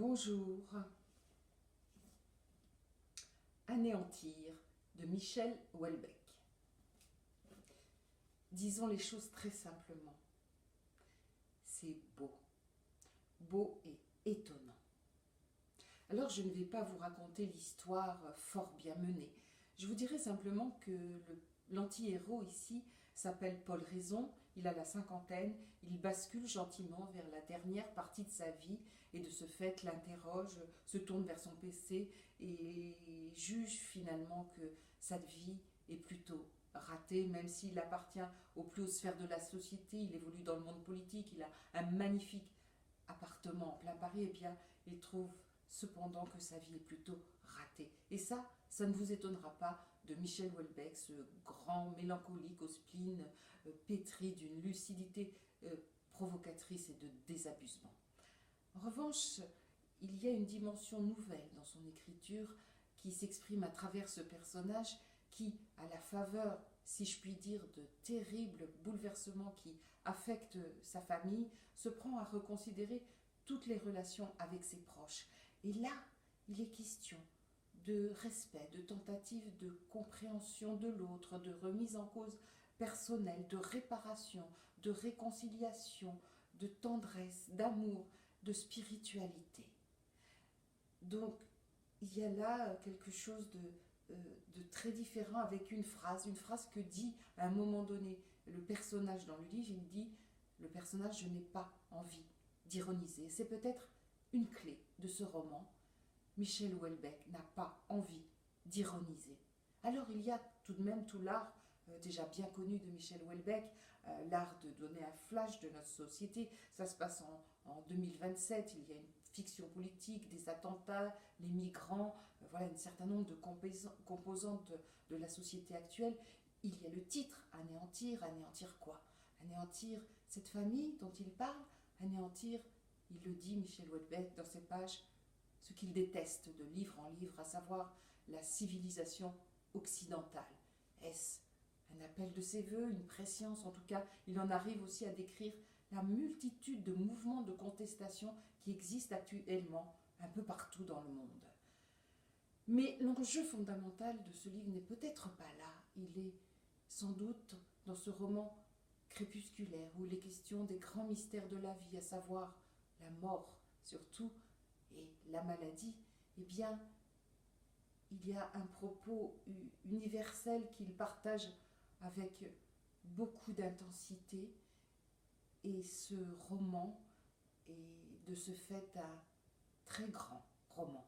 Bonjour. Anéantir de Michel Houellebecq. Disons les choses très simplement. C'est beau. Beau et étonnant. Alors je ne vais pas vous raconter l'histoire fort bien menée. Je vous dirai simplement que l'anti-héros ici s'appelle Paul Raison, il a la cinquantaine, il bascule gentiment vers la dernière partie de sa vie et de ce fait l'interroge, se tourne vers son PC et juge finalement que sa vie est plutôt ratée, même s'il appartient aux plus hautes sphères de la société, il évolue dans le monde politique, il a un magnifique appartement en plein Paris, et bien il trouve cependant que sa vie est plutôt ratée. Et ça ne vous étonnera pas de Michel Houellebecq, ce grand mélancolique au spleen pétri d'une lucidité provocatrice et de désabusement. En revanche, il y a une dimension nouvelle dans son écriture qui s'exprime à travers ce personnage qui, à la faveur, si je puis dire, de terribles bouleversements qui affectent sa famille, se prend à reconsidérer toutes les relations avec ses proches. Et là, il est question de respect, de tentative de compréhension de l'autre, de remise en cause personnelle, de réparation, de réconciliation, de tendresse, d'amour, de spiritualité. Donc, il y a là quelque chose de très différent avec une phrase que dit à un moment donné le personnage dans le livre. Il dit, le personnage, je n'ai pas envie d'ironiser. C'est peut-être une clé de ce roman. Michel Houellebecq n'a pas envie d'ironiser. Alors il y a tout de même tout l'art déjà bien connu de Michel Houellebecq, l'art de donner un flash de notre société. Ça se passe en 2027, il y a une fiction politique, des attentats, les migrants, voilà un certain nombre de composantes de la société actuelle. Il y a le titre, anéantir, anéantir quoi? Anéantir cette famille dont il parle, anéantir, il le dit Michel Houellebecq dans ses pages, ce qu'il déteste de livre en livre, à savoir la civilisation occidentale. Est-ce un appel de ses voeux, une prescience? En tout cas, il en arrive aussi à décrire la multitude de mouvements de contestation qui existent actuellement un peu partout dans le monde. Mais l'enjeu fondamental de ce livre n'est peut-être pas là. Il est sans doute dans ce roman crépusculaire où il est question des grands mystères de la vie, à savoir la mort surtout, et la maladie. Eh bien, il y a un propos universel qu'il partage avec beaucoup d'intensité, et ce roman est de ce fait un très grand roman.